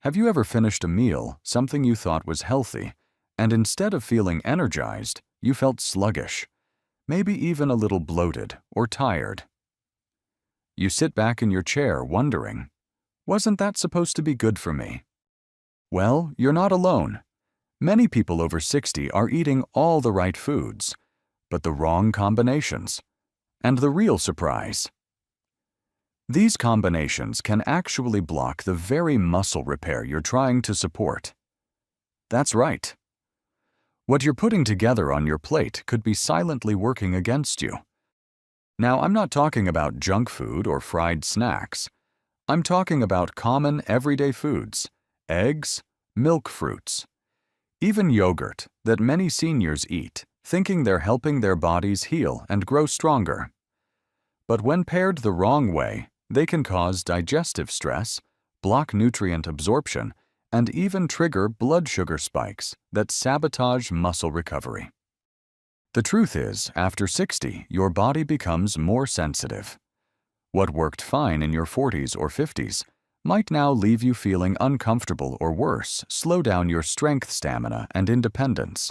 Have you ever finished a meal, something you thought was healthy, and instead of feeling energized, you felt sluggish, maybe even a little bloated or tired? You sit back in your chair wondering, wasn't that supposed to be good for me? Well, you're not alone. Many people over 60 are eating all the right foods, but the wrong combinations. And the real surprise: these combinations can actually block the very muscle repair you're trying to support. That's right. What you're putting together on your plate could be silently working against you. Now, I'm not talking about junk food or fried snacks. I'm talking about common everyday foods, eggs, milk fruits, even yogurt that many seniors eat, thinking they're helping their bodies heal and grow stronger. But when paired the wrong way, they can cause digestive stress, block nutrient absorption, and even trigger blood sugar spikes that sabotage muscle recovery. The truth is, after 60, your body becomes more sensitive. What worked fine in your 40s or 50s might now leave you feeling uncomfortable or worse, slow down your strength, stamina, and independence.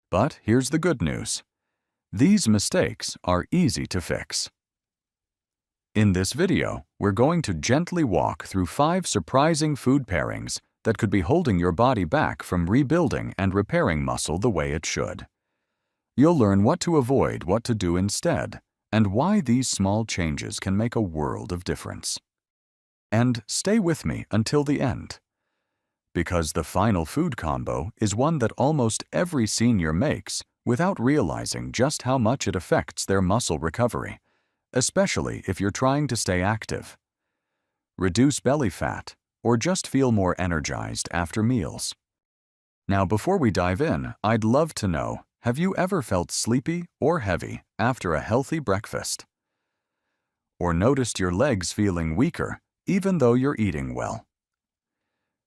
But here's the good news. These mistakes are easy to fix. In this video, we're going to gently walk through 5 surprising food pairings that could be holding your body back from rebuilding and repairing muscle the way it should. You'll learn what to avoid, what to do instead, and why these small changes can make a world of difference. And stay with me until the end, because the final food combo is one that almost every senior makes without realizing just how much it affects their muscle recovery, especially if you're trying to stay active, reduce belly fat, or just feel more energized after meals. Now, before we dive in, I'd love to know, have you ever felt sleepy or heavy after a healthy breakfast? Or noticed your legs feeling weaker even though you're eating well?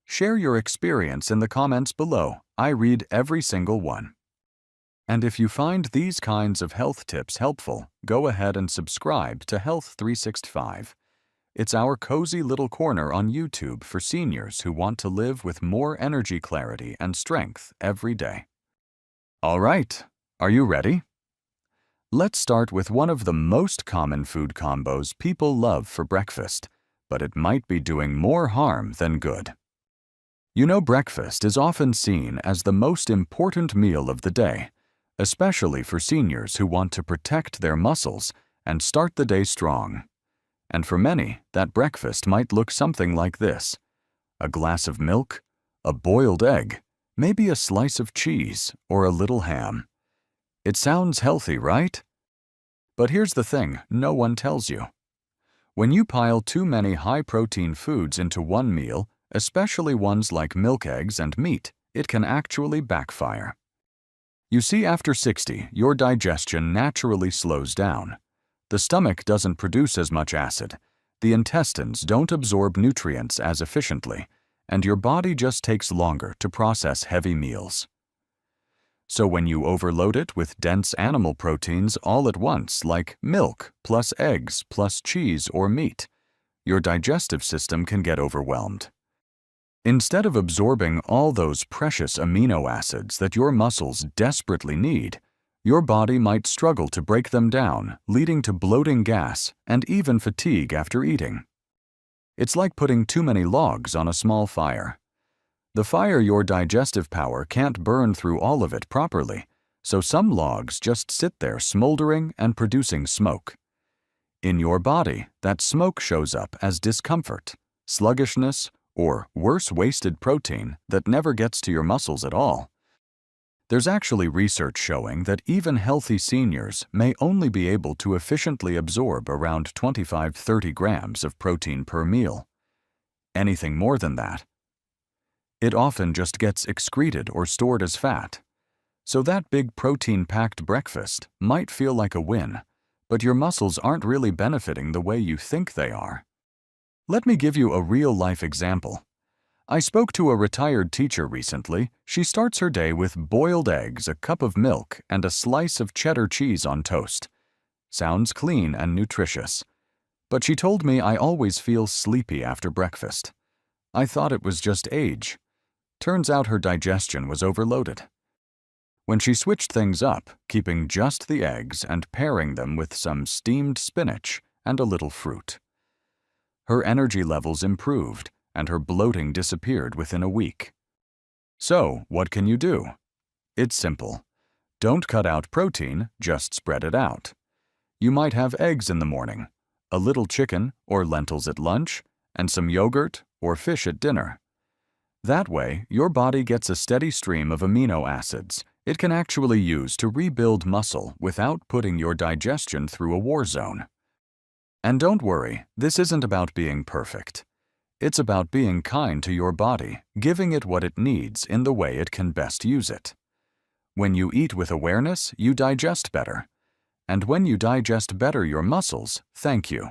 Share your experience in the comments below. I read every single one. And if you find these kinds of health tips helpful, go ahead and subscribe to Health 365. It's our cozy little corner on YouTube for seniors who want to live with more energy, clarity, and strength every day. All right, are you ready? Let's start with one of the most common food combos people love for breakfast, but it might be doing more harm than good. You know, breakfast is often seen as the most important meal of the day, especially for seniors who want to protect their muscles and start the day strong. And for many, that breakfast might look something like this: a glass of milk, a boiled egg, maybe a slice of cheese or a little ham. It sounds healthy, right? But here's the thing no one tells you. When you pile too many high-protein foods into one meal, especially ones like milk, eggs, and meat, it can actually backfire. You see, after 60, your digestion naturally slows down. The stomach doesn't produce as much acid, the intestines don't absorb nutrients as efficiently, and your body just takes longer to process heavy meals. So when you overload it with dense animal proteins all at once, like milk plus eggs plus cheese or meat, your digestive system can get overwhelmed. Instead of absorbing all those precious amino acids that your muscles desperately need, your body might struggle to break them down, leading to bloating, gas, and even fatigue after eating. It's like putting too many logs on a small fire. The fire, your digestive power, can't burn through all of it properly, so some logs just sit there smoldering and producing smoke. In your body, that smoke shows up as discomfort, sluggishness, or worse, wasted protein that never gets to your muscles at all. There's actually research showing that even healthy seniors may only be able to efficiently absorb around 25–30 grams of protein per meal. Anything more than that, it often just gets excreted or stored as fat. So that big protein-packed breakfast might feel like a win, but your muscles aren't really benefiting the way you think they are. Let me give you a real-life example. I spoke to a retired teacher recently. She starts her day with boiled eggs, a cup of milk, and a slice of cheddar cheese on toast. Sounds clean and nutritious. But she told me, I always feel sleepy after breakfast. I thought it was just age. Turns out her digestion was overloaded. When she switched things up, keeping just the eggs and pairing them with some steamed spinach and a little fruit, her energy levels improved and her bloating disappeared within a week. So, what can you do? It's simple. Don't cut out protein, just spread it out. You might have eggs in the morning, a little chicken or lentils at lunch, and some yogurt or fish at dinner. That way, your body gets a steady stream of amino acids it can actually use to rebuild muscle without putting your digestion through a war zone. And don't worry, this isn't about being perfect. It's about being kind to your body, giving it what it needs in the way it can best use it. When you eat with awareness, you digest better. And when you digest better your muscles, thank you.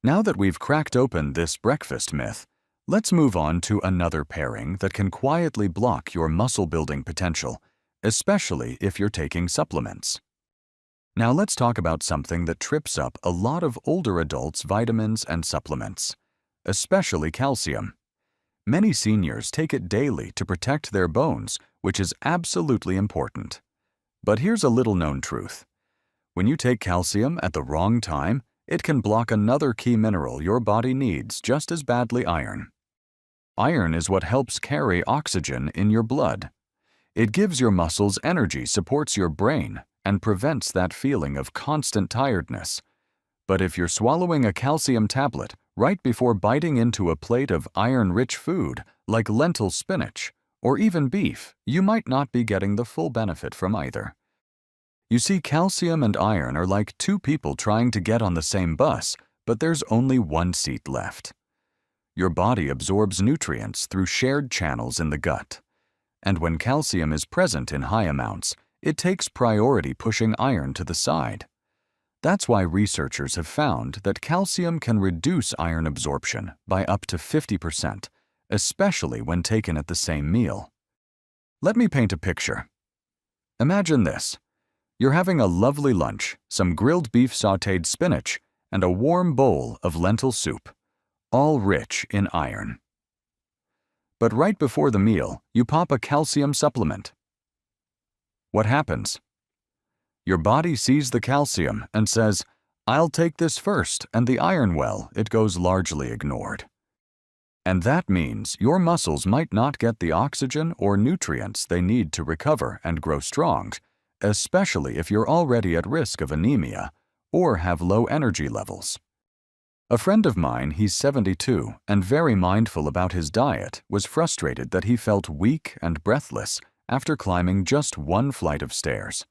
Now that we've cracked open this breakfast myth, let's move on to another pairing that can quietly block your muscle-building potential, especially if you're taking supplements. Now let's talk about something that trips up a lot of older adults' vitamins and supplements, especially calcium. Many seniors take it daily to protect their bones, which is absolutely important. But here's a little-known truth. When you take calcium at the wrong time, it can block another key mineral your body needs just as badly: iron. Iron is what helps carry oxygen in your blood. It gives your muscles energy, supports your brain, and prevents that feeling of constant tiredness. But if you're swallowing a calcium tablet right before biting into a plate of iron-rich food like lentil spinach or even beef, you might not be getting the full benefit from either. You see, calcium and iron are like two people trying to get on the same bus, but there's only one seat left. Your body absorbs nutrients through shared channels in the gut. And when calcium is present in high amounts, it takes priority pushing iron to the side. That's why researchers have found that calcium can reduce iron absorption by up to 50%, especially when taken at the same meal. Let me paint a picture. Imagine this. You're having a lovely lunch, some grilled beef sautéed spinach, and a warm bowl of lentil soup, all rich in iron. But right before the meal, you pop a calcium supplement. What happens? Your body sees the calcium and says, "I'll take this first," and the iron well, it goes largely ignored. And that means your muscles might not get the oxygen or nutrients they need to recover and grow strong, especially if you're already at risk of anemia or have low energy levels. A friend of mine, he's 72 and very mindful about his diet, was frustrated that he felt weak and breathless after climbing just one flight of stairs.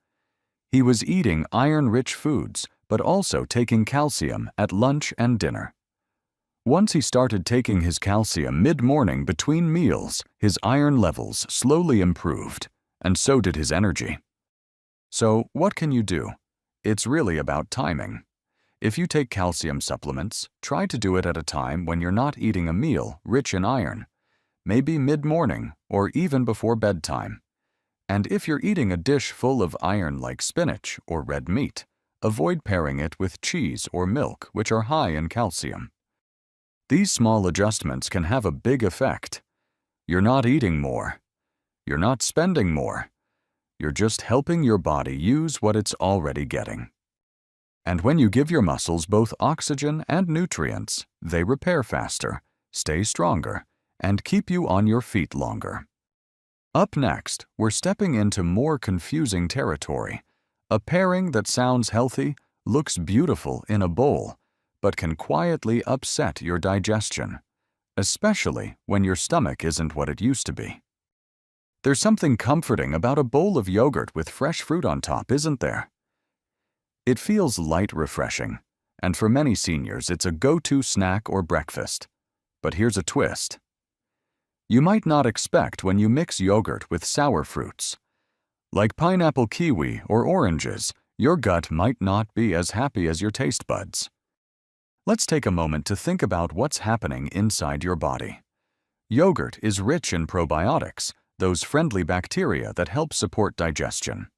He was eating iron-rich foods, but also taking calcium at lunch and dinner. Once he started taking his calcium mid-morning between meals, his iron levels slowly improved, and so did his energy. So, what can you do? It's really about timing. If you take calcium supplements, try to do it at a time when you're not eating a meal rich in iron, maybe mid-morning or even before bedtime. And if you're eating a dish full of iron like spinach or red meat, avoid pairing it with cheese or milk, which are high in calcium. These small adjustments can have a big effect. You're not eating more. You're not spending more. You're just helping your body use what it's already getting. And when you give your muscles both oxygen and nutrients, they repair faster, stay stronger, and keep you on your feet longer. Up next, we're stepping into more confusing territory, a pairing that sounds healthy, looks beautiful in a bowl, but can quietly upset your digestion, especially when your stomach isn't what it used to be. There's something comforting about a bowl of yogurt with fresh fruit on top, isn't there? It feels light refreshing, and for many seniors it's a go-to snack or breakfast. But here's a twist. You might not expect when you mix yogurt with sour fruits. Like pineapple, kiwi, or oranges, your gut might not be as happy as your taste buds. Let's take a moment to think about what's happening inside your body. Yogurt is rich in probiotics, those friendly bacteria that help support digestion.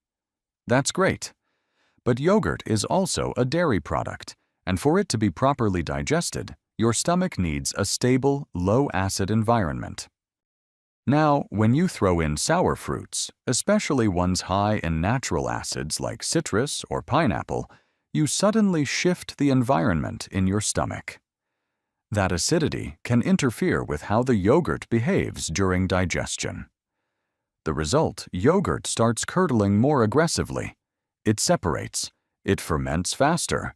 That's great. But yogurt is also a dairy product, and for it to be properly digested, your stomach needs a stable, low-acid environment. Now, when you throw in sour fruits, especially ones high in natural acids like citrus or pineapple, you suddenly shift the environment in your stomach. That acidity can interfere with how the yogurt behaves during digestion. The result, yogurt starts curdling more aggressively. It separates. It ferments faster.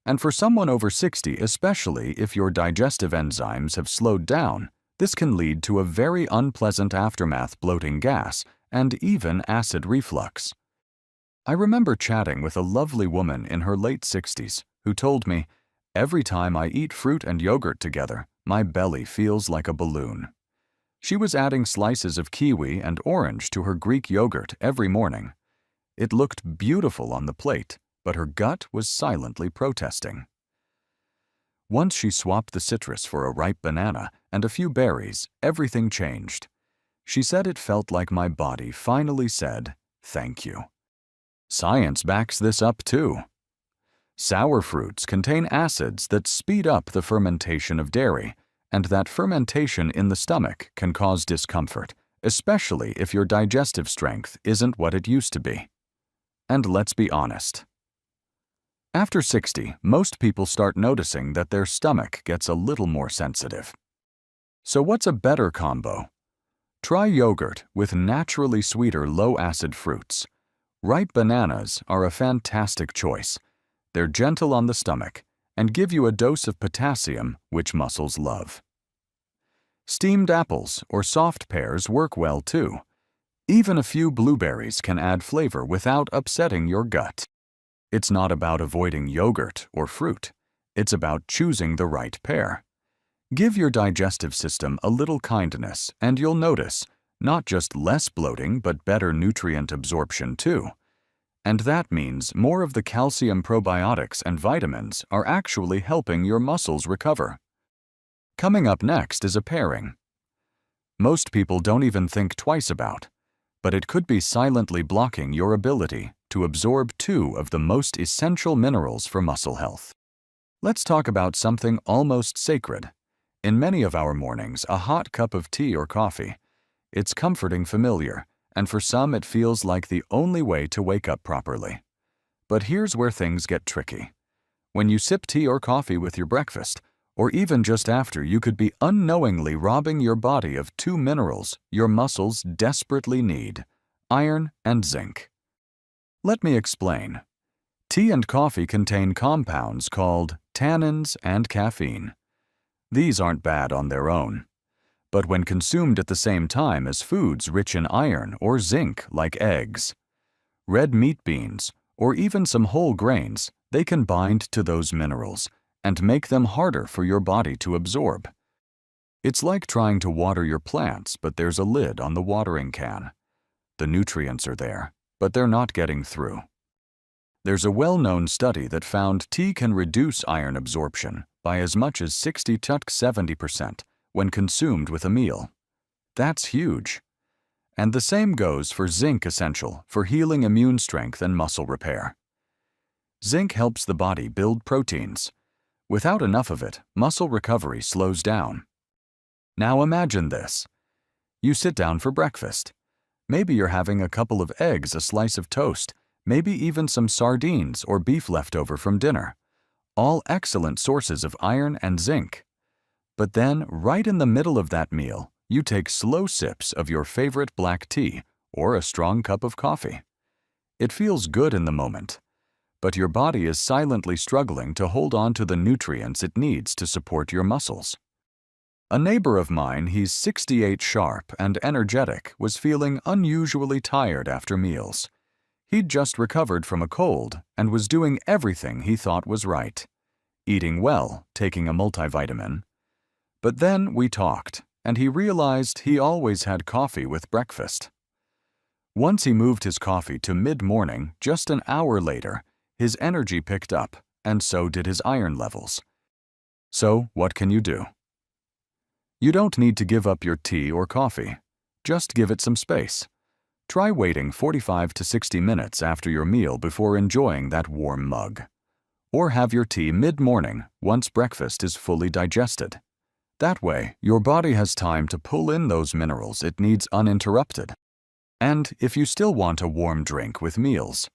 And for someone over 60, especially if your digestive enzymes have slowed down, this can lead to a very unpleasant aftermath, bloating, gas, and even acid reflux. I remember chatting with a lovely woman in her late 60s who told me, "Every time I eat fruit and yogurt together, my belly feels like a balloon." She was adding slices of kiwi and orange to her Greek yogurt every morning. It looked beautiful on the plate, but her gut was silently protesting. Once she swapped the citrus for a ripe banana and a few berries, everything changed. She said it felt like my body finally said, "Thank you." Science backs this up too. Sour fruits contain acids that speed up the fermentation of dairy, and that fermentation in the stomach can cause discomfort, especially if your digestive strength isn't what it used to be. And let's be honest. After 60, most people start noticing that their stomach gets a little more sensitive. So what's a better combo? Try yogurt with naturally sweeter low-acid fruits. Ripe bananas are a fantastic choice. They're gentle on the stomach and give you a dose of potassium, which muscles love. Steamed apples or soft pears work well too. Even a few blueberries can add flavor without upsetting your gut. It's not about avoiding yogurt or fruit. It's about choosing the right pair. Give your digestive system a little kindness and you'll notice not just less bloating but better nutrient absorption too. And that means more of the calcium, probiotics, and vitamins are actually helping your muscles recover. Coming up next is a pairing. Most people don't even think twice about, but it could be silently blocking your ability to absorb two of the most essential minerals for muscle health. Let's talk about something almost sacred. In many of our mornings, a hot cup of tea or coffee. It's comforting, familiar, and for some it feels like the only way to wake up properly. But here's where things get tricky. When you sip tea or coffee with your breakfast, or even just after, you could be unknowingly robbing your body of two minerals your muscles desperately need: iron and zinc. Let me explain. Tea and coffee contain compounds called tannins and caffeine. These aren't bad on their own. But when consumed at the same time as foods rich in iron or zinc like eggs, red meat, beans, or even some whole grains, they can bind to those minerals and make them harder for your body to absorb. It's like trying to water your plants, but there's a lid on the watering can. The nutrients are there, but they're not getting through. There's a well-known study that found tea can reduce iron absorption by as much as 60 to 70% when consumed with a meal. That's huge. And the same goes for zinc, essential for healing, immune strength, and muscle repair. Zinc helps the body build proteins. Without enough of it, muscle recovery slows down. Now imagine this. You sit down for breakfast. Maybe you're having a couple of eggs, a slice of toast, maybe even some sardines or beef leftover from dinner. All excellent sources of iron and zinc. But then, right in the middle of that meal, you take slow sips of your favorite black tea or a strong cup of coffee. It feels good in the moment, but your body is silently struggling to hold on to the nutrients it needs to support your muscles. A neighbor of mine, he's 68, sharp and energetic, was feeling unusually tired after meals. He'd just recovered from a cold and was doing everything he thought was right. Eating well, taking a multivitamin. But then we talked, and he realized he always had coffee with breakfast. Once he moved his coffee to mid-morning, just an hour later, his energy picked up, and so did his iron levels. So, what can you do? You don't need to give up your tea or coffee. Just give it some space. Try waiting 45 to 60 minutes after your meal before enjoying that warm mug. Or have your tea mid-morning once breakfast is fully digested. That way, your body has time to pull in those minerals it needs uninterrupted. And if you still want a warm drink with meals,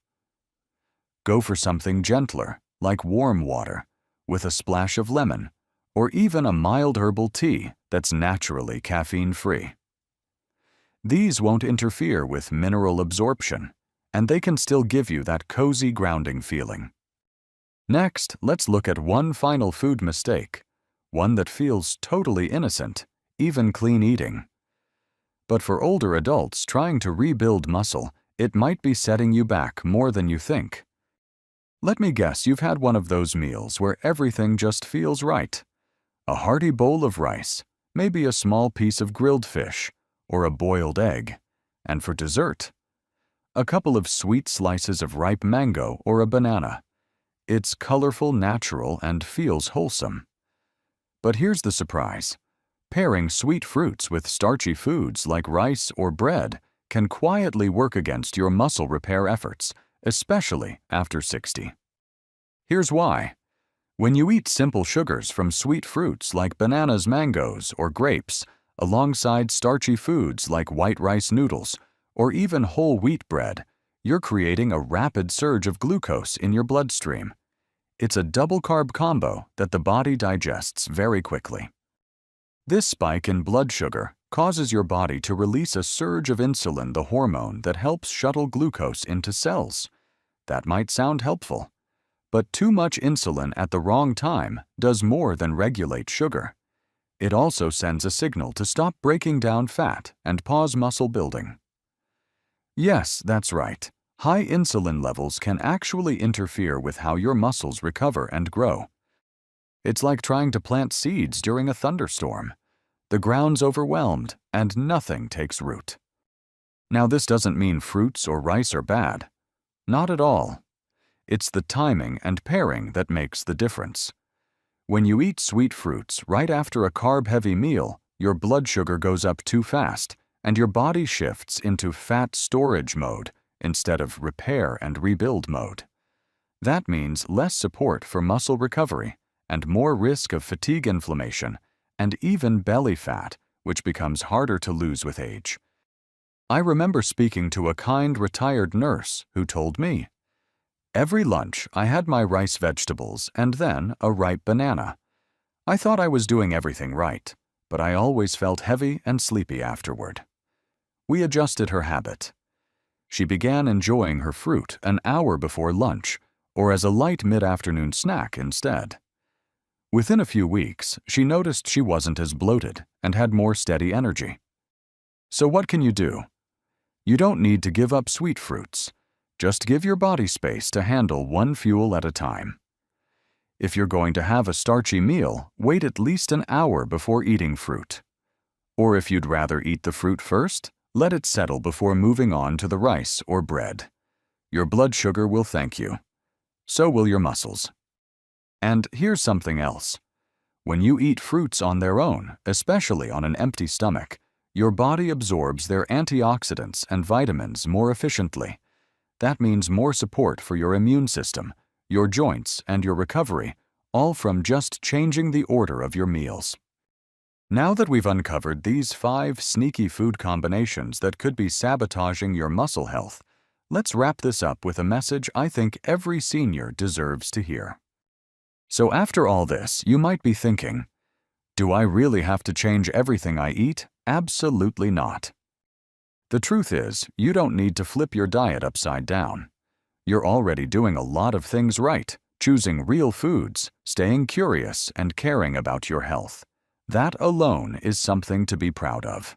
go for something gentler, like warm water, with a splash of lemon, or even a mild herbal tea that's naturally caffeine-free. These won't interfere with mineral absorption, and they can still give you that cozy grounding feeling. Next, let's look at one final food mistake, one that feels totally innocent, even clean eating. But for older adults trying to rebuild muscle, it might be setting you back more than you think. Let me guess you've had one of those meals where everything just feels right. A hearty bowl of rice, maybe a small piece of grilled fish, or a boiled egg. And for dessert, a couple of sweet slices of ripe mango or a banana. It's colorful, natural, and feels wholesome. But here's the surprise. Pairing sweet fruits with starchy foods like rice or bread can quietly work against your muscle repair efforts, especially after 60. Here's why. When you eat simple sugars from sweet fruits like bananas, mangoes, or grapes, alongside starchy foods like white rice noodles, or even whole wheat bread, you're creating a rapid surge of glucose in your bloodstream. It's a double-carb combo that the body digests very quickly. This spike in blood sugar causes your body to release a surge of insulin, the hormone that helps shuttle glucose into cells. That might sound helpful, but too much insulin at the wrong time does more than regulate sugar. It also sends a signal to stop breaking down fat and pause muscle building. Yes, that's right. High insulin levels can actually interfere with how your muscles recover and grow. It's like trying to plant seeds during a thunderstorm. The ground's overwhelmed and nothing takes root. Now, this doesn't mean fruits or rice are bad. Not at all. It's the timing and pairing that makes the difference. When you eat sweet fruits right after a carb-heavy meal, your blood sugar goes up too fast, and your body shifts into fat storage mode instead of repair and rebuild mode. That means less support for muscle recovery and more risk of fatigue, inflammation, and even belly fat, which becomes harder to lose with age. I remember speaking to a kind retired nurse who told me, "Every lunch I had my rice vegetables and then a ripe banana. I thought I was doing everything right, but I always felt heavy and sleepy afterward." We adjusted her habit. She began enjoying her fruit an hour before lunch, or as a light mid-afternoon snack instead. Within a few weeks, she noticed she wasn't as bloated and had more steady energy. So what can you do? You don't need to give up sweet fruits. Just give your body space to handle one fuel at a time. If you're going to have a starchy meal, wait at least an hour before eating fruit. Or if you'd rather eat the fruit first, let it settle before moving on to the rice or bread. Your blood sugar will thank you. So will your muscles. And here's something else. When you eat fruits on their own, especially on an empty stomach, your body absorbs their antioxidants and vitamins more efficiently. That means more support for your immune system, your joints, and your recovery, all from just changing the order of your meals. Now that we've uncovered these 5 sneaky food combinations that could be sabotaging your muscle health, let's wrap this up with a message I think every senior deserves to hear. So after all this, you might be thinking, do I really have to change everything I eat? Absolutely not. The truth is, you don't need to flip your diet upside down. You're already doing a lot of things right, choosing real foods, staying curious, and caring about your health. That alone is something to be proud of.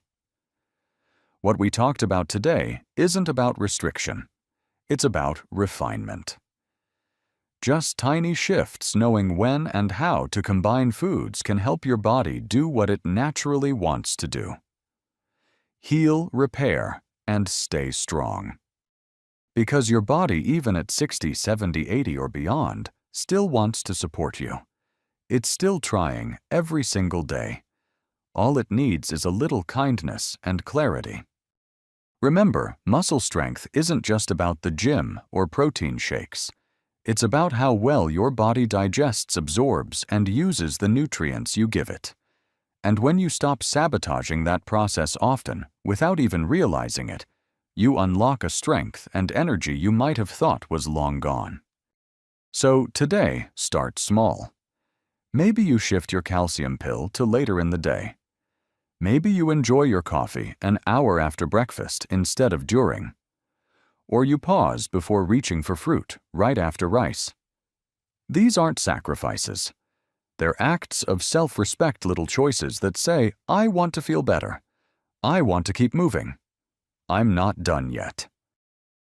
What we talked about today isn't about restriction. It's about refinement. Just tiny shifts knowing when and how to combine foods can help your body do what it naturally wants to do. Heal, repair, and stay strong. Because your body, even at 60, 70, 80, or beyond, still wants to support you. It's still trying every single day. All it needs is a little kindness and clarity. Remember, muscle strength isn't just about the gym or protein shakes. It's about how well your body digests, absorbs, and uses the nutrients you give it. And when you stop sabotaging that process often, without even realizing it, you unlock a strength and energy you might have thought was long gone. So today, start small. Maybe you shift your calcium pill to later in the day. Maybe you enjoy your coffee an hour after breakfast instead of during. Or you pause before reaching for fruit right after rice. These aren't sacrifices. They're acts of self-respect, little choices that say, I want to feel better. I want to keep moving. I'm not done yet.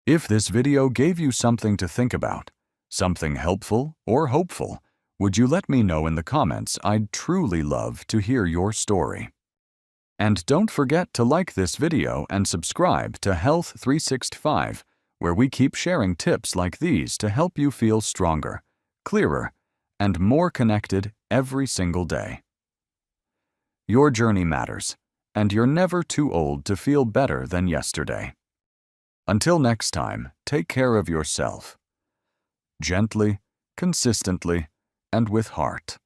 If this video gave you something to think about, something helpful or hopeful, would you let me know in the comments? I'd truly love to hear your story. And don't forget to like this video and subscribe to Health 365, where we keep sharing tips like these to help you feel stronger, clearer, and more connected every single day. Your journey matters, and you're never too old to feel better than yesterday. Until next time, take care of yourself. Gently, consistently, and with heart.